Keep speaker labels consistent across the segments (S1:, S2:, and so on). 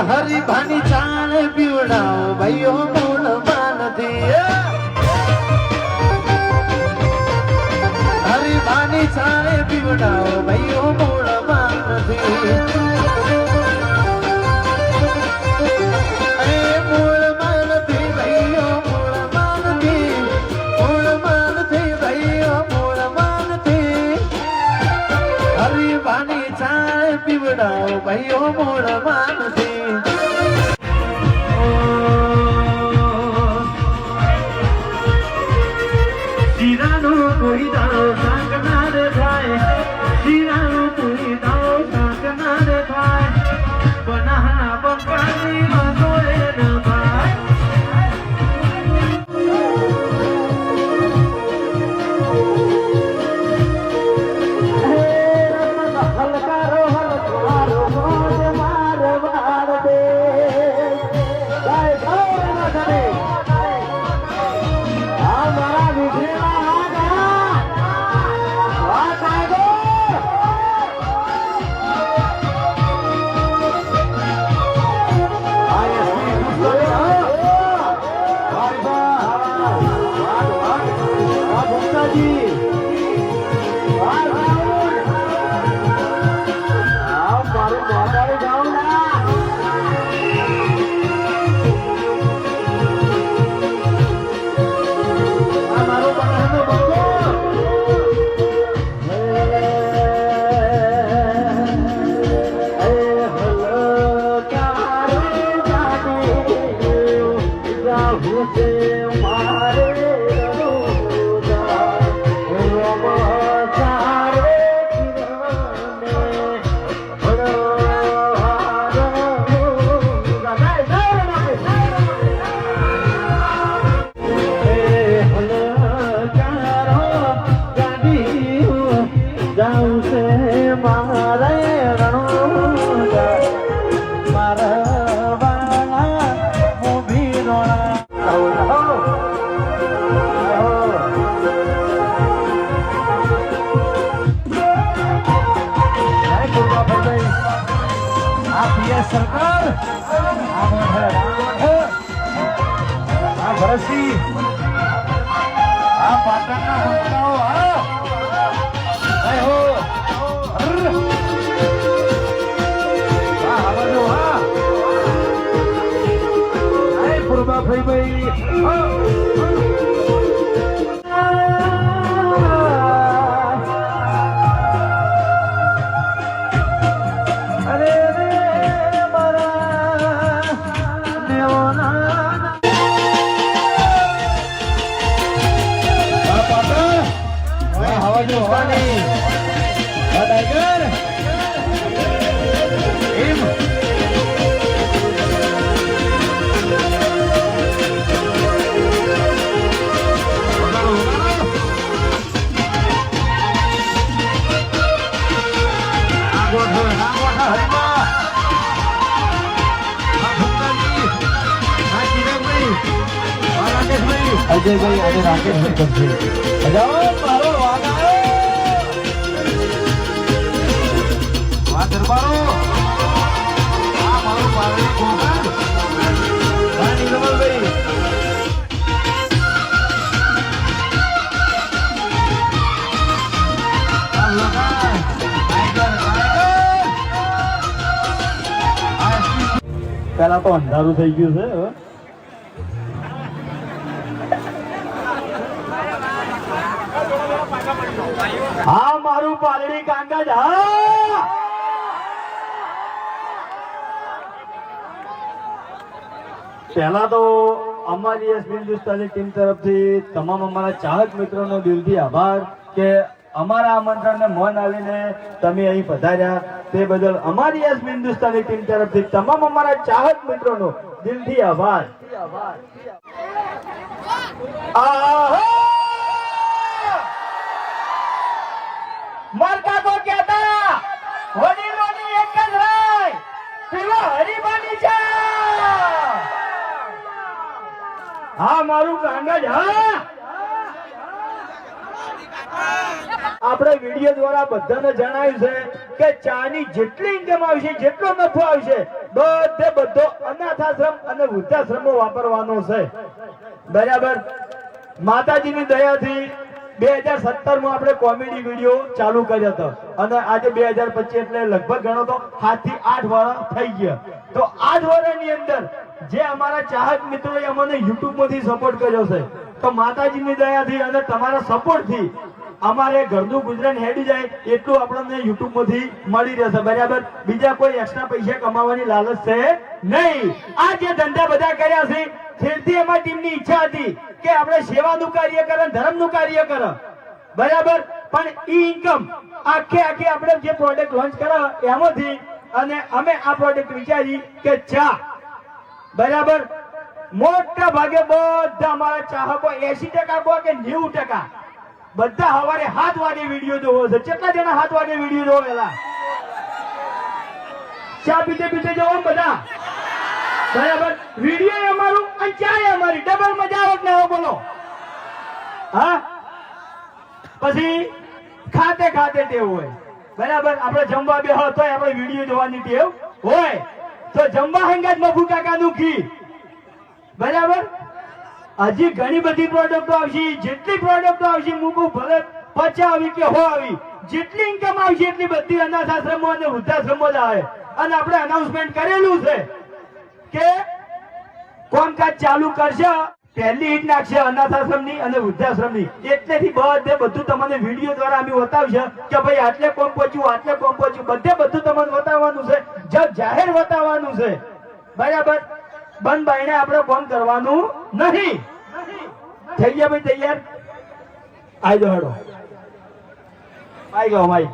S1: હરી ભાની ચાળ પીવડાવો ભાઈઓ મૂળ માનથી હરી ભાની ચાળ પીવડાવો ભાઈઓ મૂળ માનથી પીવડાવો ભાઈઓ મૂળ માનથી શીરાનો કોઈ દાડો સાંકનાર થાય શીરાનો કોઈ દાડો સાંકનાર થાય બનાના બંગાળી વાંધોએ ન થાય સરકાર આ ભરતસિંહ આ પાટણના મંત્રાઓ હો આવજો પૂર્વા ભાઈ અજયભાઈ અને રાકેશભાઈ કરશે મારો વાગ દરબારો આ મારો પારણી કોકણ રાણી રમલભાઈ પેલા તો અંધારું થઈ ગયું છે હા મારું પાલડી કાંગા હા પહેલા તો અમારી હિન્દુસ્તાની ટીમ તરફથી તમામ અમારા ચાહક મિત્રોનો દિલથી આભાર કે અમારા આમંત્રણને મન આવીને તમે અહીં પધાર્યા તે બદલ અમારી હિન્દુસ્તાની ટીમ તરફથી તમામ અમારા ચાહક મિત્રોનો દિલથી આભાર
S2: મારકા તો કહેતા વડીલોની એક જ રાય પેલો હરીબાની છે
S1: હા મારું કાંગજ હા આપણે વિડીયો દ્વારા બધાને જણાવ્યું છે કે ચાની જેટલી ઇન્કમ આવશે, જેટલો નફો આવશે, બધો અનાથાશ્રમ અને વૃદ્ધાશ્રમો વાપરવાનો છે. બરાબર. માતાજીની દયાથી 2017 માં આપણે કોમેડી વિડીયો ચાલુ કર્યો હતો અને આજે 2025 એટલે લગભગ ગણો તો 7 થી 8 વર્ષ થઈ ગયા. તો 8 વર્ષની અંદર જે અમારા ચાહક મિત્રોએ અમને યુટ્યુબ માંથી સપોર્ટ કર્યો છે, તો માતાજીની દયાથી અને તમારા સપોર્ટ થી અમારે ઘરનું ગુજરાન હેડી જાય એટલું આપણને યુટ્યુબ માંથી મળી રહેશે. બરાબર. બીજા કોઈ એક્સ્ટ્રા પૈસા કમાવાની લાલચ છે નહીં. આ જે ધંધા બધા કર્યા છે, ખેલથી અમારી ટીમની ઈચ્છા હતી કે આપણે સેવાનું કાર્ય કરે, ધર્મનું કાર્ય કરે. બરાબર. પણ ઈ ઇન્કમ આખે આપણે જે પ્રોડક્ટ લોન્ચ કરે એમાંથી અને અમે આ પ્રોડક્ટ વિચારી કે ચા. બરાબર. મોટા ભાગે બધા અમારા ચાહકો 80% કે 90% બધા સવારે 7 વાગે વિડીયો જોવો છે. કેટલા જણા 7 વાગે વિડીયો જોવેલા? ચા પીતે જોવો બધા. બરાબર. વિડીયો અમારું અને ચા અમારી ડબલ મજા આવે ને. બોલો. હા. પછી ખાતે ટેવ હોય. બરાબર. આપણે જમવા બેહો તોય આપણે વિડીયો જોવાની ટેવ હોય. તો જમવા હંગાત મફુ કાકાનું ઘી. બરાબર. હજી ઘણી બધી પ્રોડક્ટો આવશે. જેટલી પ્રોડક્ટો આવશે મૂકું ભલે 50 આવી કે 100 આવી, જેટલી ઇન્કમ આવશે એટલી બધી અનાથાશ્રમો અને વૃદ્ધાશ્રમો જ આવે. અને આપણે અનાઉન્સમેન્ટ કરેલું છે કે કામકાજ ચાલુ કરશે, પહેલી હિટ નાખશે અનાથાશ્રમની અને વૃદ્ધાશ્રમની. એટલેથી બધું તમને વિડીયો દ્વારા અમે બતાવશે કે ભાઈ આટલે કોમ પહોંચ્યું, બધું તમને બતાવવાનું છે. જગ જાહેર બતાવવાનું છે. બરાબર. બંધ બાઈને આપણે કોમ કરવાનું નહીં. થઈ ગયા ભાઈ? તૈયાર? આઈ દો હેડો. આઈ ગયો માઈ.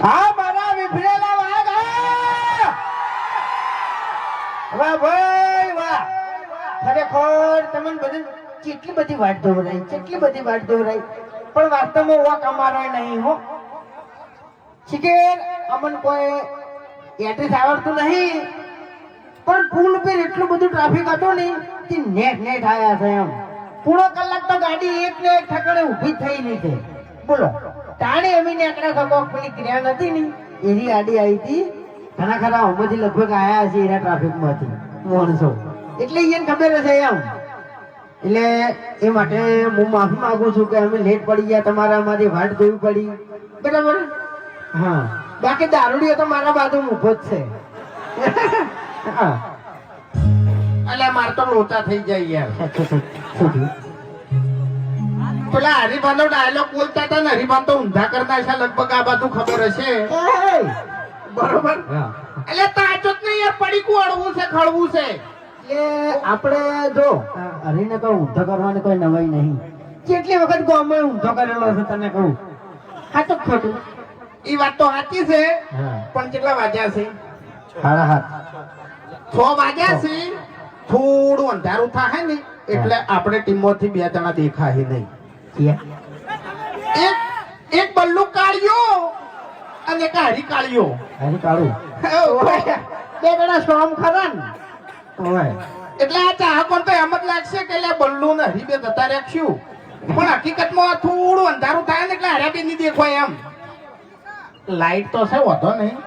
S2: હા મારા વિફરેલા વાઘ. વાહ ભાઈ વાહ. ખરેખર તમને બધું કેટલી બધી વાટ દોરાઈ, પણ વાસ્તવમાં વાક અમારા નહીં હો. શિકેર અમને કોઈ એડ્રેસ આવડતું નહીં, પણ પુલ ઉપર એટલું બધું ટ્રાફિક હતો ને તે નેટ આયા છે. એમ પૂરો કલાક તો ગાડી એક ને એક ઠકાણે ઊભી થઈ નહીં છે. બોલો. તાણે અમે નેકડા થકો પેલી ક્રિયા નથી ને એની ગાડી આવી હતી. ઘણા ખરા અમથી લગભગ આયા છે એના ટ્રાફિક માંથી માણસો. એટલે એને ખબર હશે એમ. એટલે એ માટે હું માફી માંગુ છું કે અમે લેટ પડી ગયા, તમારા માંથી વાટ જોવી પડી. બરાબર. હા. બાકી દારૂડિયો તો મારા બાજુ ઊભો જ છે. એટલે માર તો લોચા થઈ જાય યાર. પેલા હરિભાન નો ડાયલોગ બોલતા હતા ને, હરિભાન તો ઊંધા કરતા છે લગભગ. આ બાજુ ખબર હશે. બરોબર. એટલે તાજો જ નહીં યાર, પડીકું અડવું છે, ખળવું છે. આપણે જો હરીને તો ઊંધો કરવાની કોઈ નવાઈ નહીં. કેટલી વખત ગામમાં ઊંધો કરેલો છે તને કહું. સાચું ખોટું? એ વાત તો સાચી છે, પણ કેટલા વાગ્યા છે? 7:30. 6 વાગ્યા છે. થોડું અંધારું થાય ને એટલે આપણે ટીમોથી 2 જણા દેખાય નહીં. એક બલ્લુ કાળ્યો અને એક હરી કાળ્યો. હરી કાળું 2 જણા સ્ટોમ ખરા ને. એટલે આ ચાહકો તો એમ જ લાગશે કે બલ્લુ ને હરી બે જતા રાખશું, પણ હકીકતમાં થોડું અંધારું થાય ને એટલે હર્યા બે નહીં દેખાય. એમ લાઈટ તો છે, વાંધો નહીં.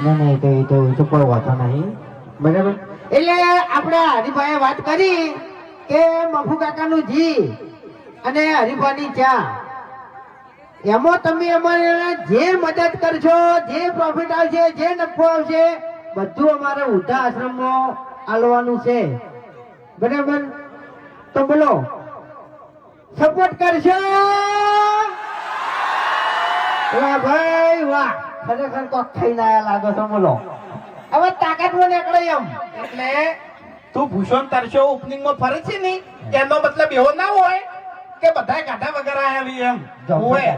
S2: નહીં તો કોઈ વાંધો નહીં. બરાબર. એટલે આપણે હરિભાઈએ વાત કરી કે મફુ કાકાનું જી અને હરિભાની ચા, એમાં તમે અમારે જે મદદ કરશો, જે પ્રોફિટ આવશે, જે નફો આવશે, બધું અમારે વૃદ્ધા આશ્રમમાં આલવાનું છે. બરાબર. તો બોલો, સપોર્ટ કરશો? વાહ ભાઈ વાહ. ખરેખર કોક થઈને આયા લાગો છો. બોલો. હવે તાકાતમાં નીકળે એમ. એટલે તું ભૂષણ તરશો ઓપનિંગ માં ફરે છે ને, એનો મતલબ એવો ના હોય કે બધા ગાઢા વગર આયા એમ હોય.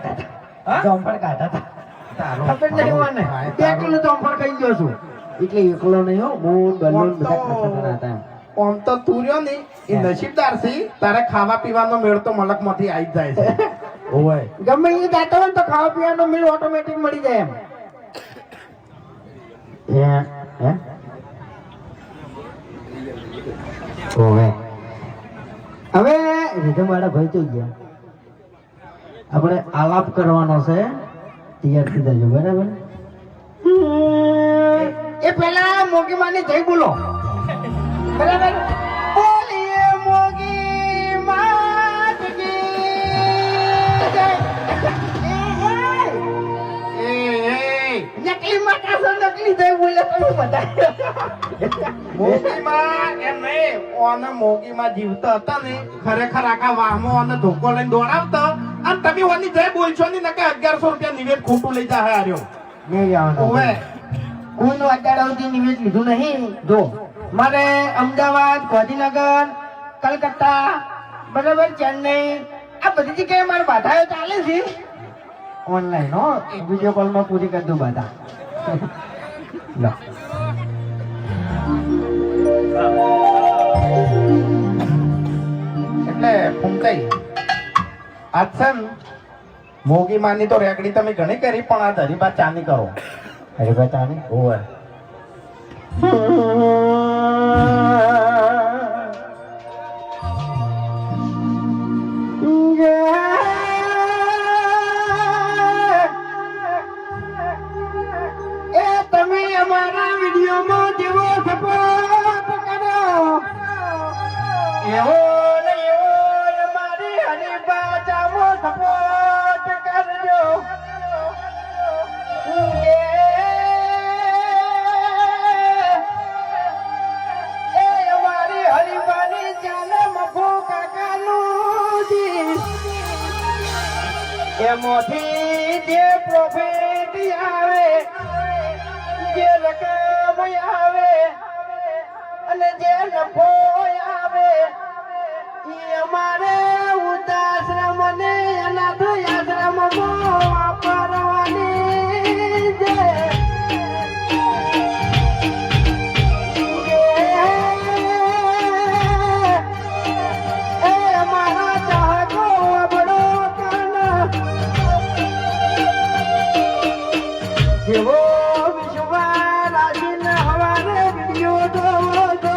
S2: જોંફળ ગાઢા હતા. ખબર નહીં મને. 2 કિલો જોંફળ ખાઈ ગયો છું. એટલે એકલો નહીં હો, મૂળ બલૂન બધા ખાતા હતા. આમ તો તું રહ્યો ને એ નસીબદાર છે, તારે ખાવા પીવાનો મેળ તો મલક માંથી આવી જાય છે. ઓય ગમે એ જાતો હોય તો ખાવા પીવાનો મેળ ઓટોમેટિક મળી જાય એમ. ઓવે હવે રીધમ વાળા ભાઈ તો ગયા આપણે આલાપ કરવાનો છે તૈયાર થઈ જજો બરાબર એ પેલા મોગી માની જય બોલો બરાબર બોલીએ મોગી માત કી જય નકલી માતા સો નકલી જય બોલે તમે બધા
S3: મોગીમાં એમ નહીં ઓને મોગીમાં જીવતા હતા ને ખરેખર આખા વાહમાં ઓને ધોકો લઈને દોડાવતા અને તમે ઓની જય બોલશો ની નકે 1100 રૂપિયા નિવેદ ખોટું લઈ જા હાર્યો
S2: નહીં આવવાનું
S3: ઓવે
S2: કોઈનું અત્યારે સુધી નિવેદ લીધું નહીં જો મારે અમદાવાદ ગાંધીનગર કલકત્તા બરાબર ચેન્નઈ આ બધી જગ્યાએ મારે બાધાઓ ચાલે છે ઓનલાઈન હો વિડીયો કોલમાં પૂરી કરી દઉં બાધા લો
S3: એટલે ફૂમતાઈ આજ છે ને મોગીમાની તો રેકડી તમે ઘણી કરી પણ આ હરીબા ચાની કરો
S2: અરે બતાને
S3: ઓવે
S2: એ તમે અમારા વિડીયોમાં જેવો સપોર્ટ કરો એવો ને એવો અમારી હરિભાષામાં સપોર્ટ કરજો એ અમારી હરિભાની ચાલે મફો કાકાનું જી એમાંથી જે પ્રોફિટ આવે જે રકમ આવે અને જે નફો આવે એ અમારે વૃદ્ધાશ્રમ ને અનાથ આશ્રમમાં વાપરવાની છે એ અમારા ચાહકો અબડો કાના જેવો વિશ્વાસ રાખીને હવારે વિડીયો જોવો છો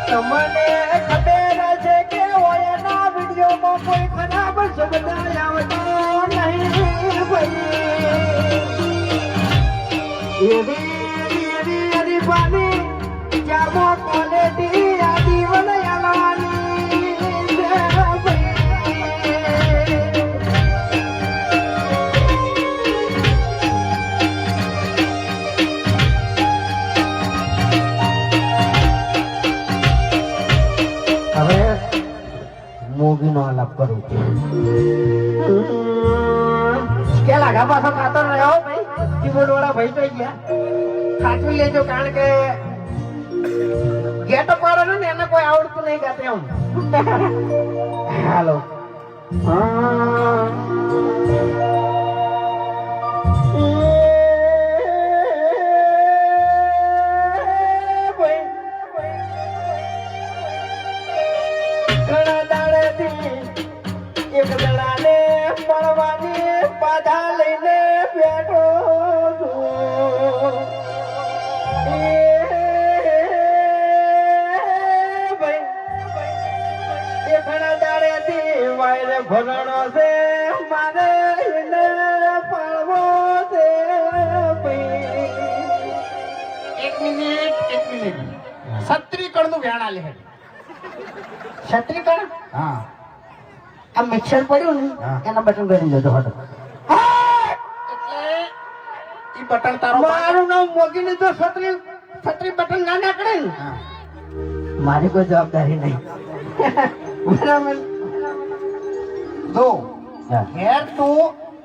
S2: તમને ખબર છે કે ઓયના વિડીયોમાં કોઈ ખરાબ શબ્દ આવતો નહીં ભાઈ એવી હરીફાની જામો ક્વોલિટી આદિ વલયાવાની છે ભાઈ હવે મોગીનો આલાપ કરું કે લાગા પાછો ખાતો રહ્યો ભાઈ કીબોર્ડ વાળા ભાઈ તો ગયા સાચું લેજો કારણ કે ગેટઅપ વાળો ને એને કોઈ આવડતું નહીં ગાતે એમ હાલો ઘણા દાડેથી એક જણાને મળવાની બાધા લઈને બેઠો છું એ ભાઈ એ ઘણા દાડેથી વાયરે ભરણો છે મારે એને પાળવો છે ભાઈ
S3: એક મિનિટ સત્રીકળ નું વ્યાણ આલે હે
S2: છત્રીકણ
S3: હા
S2: આ મિક્સર પડ્યું ને
S3: હા.
S2: એના બટન કરી દેજો હટો
S3: એટલે ઈ બટન તારો
S2: મારું નામ મોગીને તો છત્રી બટન ના નાખડે ને
S3: હા.
S2: મારી કોઈ જવાબદારી નહીં બરાબર
S3: જો
S2: હા.
S3: હેર તું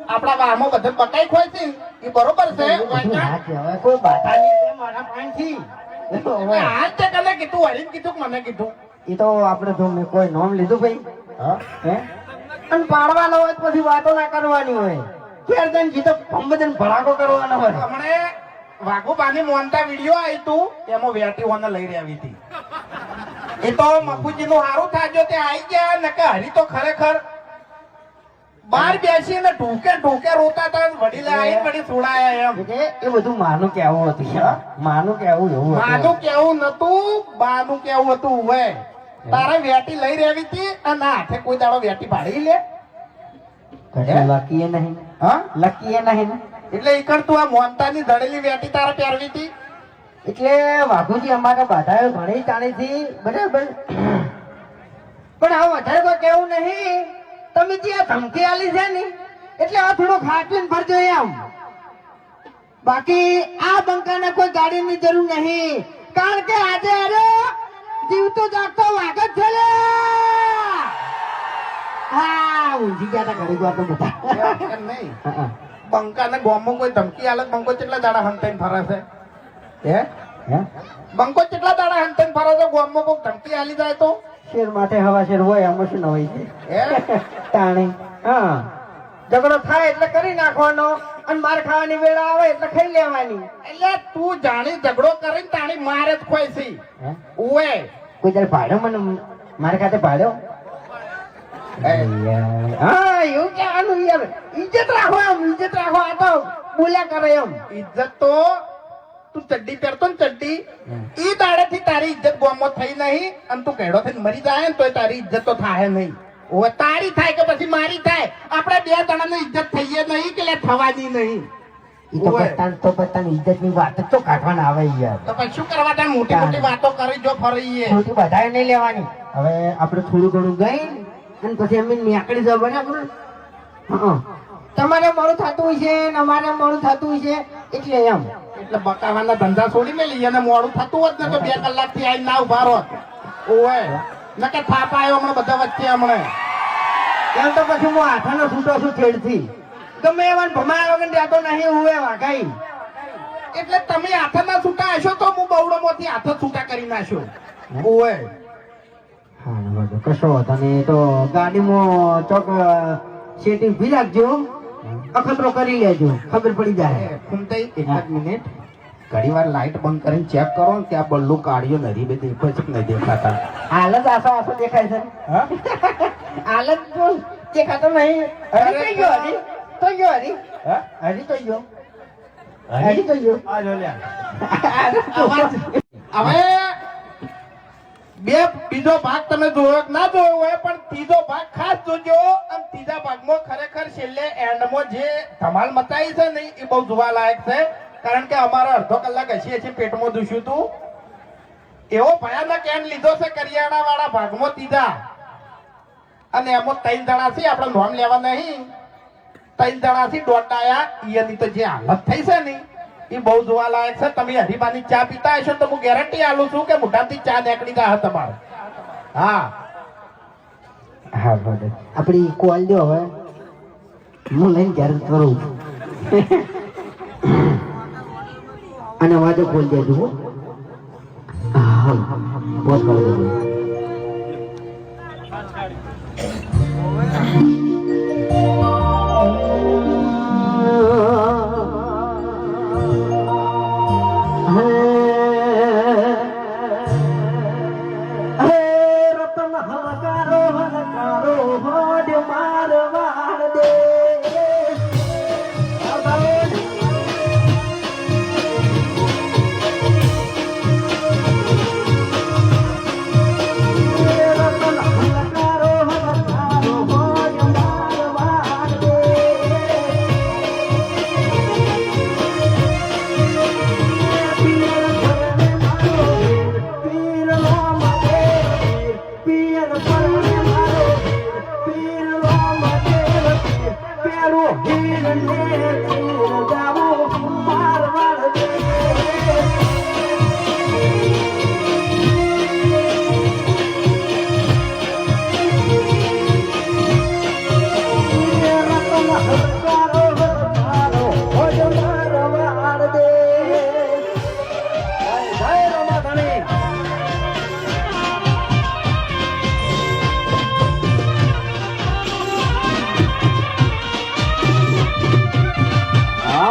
S3: આપણા વાહમાં બધે પકાઈ ખોય છે એ બરોબર છે
S2: ના કહેવાય કોઈ બાધા નહીં છે મારા પાસેથી.
S3: આજ તે કને કીધું હરીને કીધું કે મને કીધું
S2: એ તો આપણે જો મેં કોઈ નામ લીધું ભાઈ
S3: હા
S2: હે અને પાડવાનો હોય તો પછી વાતો ના કરવાની હોય ફેર જઈને જીતો ભંબદન ભડાકો કરવાનો હોય
S3: હમણે વાઘુબાની મોનતા વિડિયો આવી તું એમાં વેટી હોને લઈ આવી હતી એ તો મફુજી નું હારું થાજો તે આવી ગયા ને કે હરી તો ખરેખર બહાર બેસીને ઢોકે ઢોકે રોતા હતા વડીલે આવીને વળી છોડાયા એમ
S2: એટલે એ બધું માનું કેવું હતું યાર. માનું કેવું એવું હતું.
S3: માનું કેવું નતું બાનું કેવું હતું હવે તારે વેટી લઈ રહેવી હતી અને હાથે કોઈ દાડો વેટી પાડી લે
S2: કશું લકીએ નહીં.
S3: હા
S2: લકીએ નહીં ને.
S3: એટલે ઈકણ તું આ મોનતાની ધડેલી વેટી તારે પહેરવી હતી
S2: એટલે વાઘુજી અમારે બાધાએ ઘણી જાણીથી બરાબર, પણ આ વધારે કોઈ કેવું નહીં. તમે જે આ ધમકી આલી છે ને એટલે આ થોડું ખાટવીને ભરજો એમ. બાકી આ બંકાને કોઈ ગાડીની જરૂર નહીં, કારણ કે આજે અરે જીવતો જાગતો વાઘ જ છે લે. હા ઊંઘી ગયા હતા ઘડી વાર તો બધા.
S3: એમ નહીં બંકાને ગોમમાં કોઈ ધમકી આલે બંકો કેટલા દાડા હંતાઈને ફરે છે હે
S2: હે?
S3: બંકો કેટલા દાડા હંતાઈને ફરે છે ગોમમાં કોઈ ધમકી આલી જાય તો
S2: શેર માટે હવા શેર હોય આમાં શું ન હોય છે
S3: હે
S2: તાણી. હા ઝઘડો થાય એટલે કરી નાખવાનો અને માર ખાવાની વેળ આવે એટલે ખાઈ લેવાની.
S3: એટલે તું જાણી ઝઘડો કરીને તાણી મારે જ ખોઈ છે
S2: હે?
S3: ઓએ
S2: કોઈ તારે ભાડ્યો મને મારા ખાતે ભાડ્યો? હા એવું કહેવાનું યાર. ઇજ્જત રાખો એમ, ઇજ્જત રાખો. આ તો બોલ્યા કરે એમ.
S3: ઇજ્જત તો તું ચડ્ડી પહેરતો ને ચડ્ડી ઈ દાડેથી તારી ઇજ્જત ગોમમાં થઈ નહીં અને તું કેડો થઈને મરી જાય ને તોય તારી ઇજ્જત તો થાય નહીં. ઓવે તારી થાય કે પછી મારી થાય આપણે બે જણાની ઇજ્જત થઈએ નહીં કે લે થવાની નહીં.
S2: ઈ તો પત્તાની ઇજ્જતની વાત જ તો કાઢવાના આવે યાર.
S3: તો પછી શું કરવા તાર મોટી મોટી વાતો કરી જો ફરીએ
S2: ખોટી બધાએ નહીં લેવાની. હવે આપણે થોડું ઘણું ગઈ અને પછી અમે નીકળી જાવ બરાબર. હા તમારે મોડું થતું હોય છે ને અમારે મોડું થતું હોય છે એટલે એમ.
S3: એટલે બકાવાના ધંધા છોડી મેલી અને મોડું થતું હોત ને તો 2 કલાકથી આઈને ના ઉભા રહો. ઓવે નકે થાપ આવ્યો હમણાં બધા વચ્ચે હમણાં
S2: એમ તો પછી હું હાથાનો છૂટો છું છેડથી. ગમે એવા ભમાયા વગર જાતો નહીં હું એ વાઘાઈ.
S3: એટલે તમે હાથના છૂટા હશો તો હું બવડોમાંથી હાથ જ છૂટા કરી નાખ્યો. ઓવે
S2: હા બધું કશો હતો ને તો ગાડીમાં ચોક સેટિંગ ભી રાખજો, અખતરો કરી લેજો, ખબર પડી જાય.
S3: ફૂમતાઈ એક જ મિનિટ ઘણી વાર લાઈટ બંધ કરીને ચેક કરો ને ત્યાં બલ્લુ કાઢ્યો નરી બે દેખાય છે કે નહીં દેખાતા.
S2: હાલ જ આસો આસો દેખાય છે.
S3: હા
S2: હાલ જ તો દેખાતો નહીં. હરી તો ગયો, હરી તો ગયો, હરી
S3: હા?
S2: હરી તો ગયો, હરી તો ગયો.
S1: આ જો લ્યા.
S3: હવે બે બીજો ભાગ તમે જોયો કે ના જોયો હોય પણ ત્રીજો ભાગ ખાસ જોજો. અને ત્રીજા ભાગમાં ખરેખર છેલ્લે એન્ડમાં જે ધમાલ મચાઈ છે ને એ બહુ જોવા લાયક છે. કારણ કે અમારે અડધો કલાક હસીએ છીએ પેટમાં દુખ્યું હતું. એવો ભયાનક એન્ડ લીધો છે કરિયાણા વાળા ભાગમાં ત્રીજા. અને એમાં 3 જણા છે, આપણે નોમ લેવા નહીં, 3 જણા થી દોડાયા. એની તો જે હાલત થઈ છે ને એ બહુ જોવા લાયક છે. તમે હરીબાની ચા પીતા હશો તો હું ગેરંટી આલું છું કે મોઢાથી ચા નીકળી જાય તમારે. હા
S2: હા બરાબર. આપણી કોલ દો હવે, હું લઈને ઘેર કરું અને વાજો કોલ દેજો હો. હા બહુ સારું.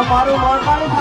S2: મારું મોરપાણી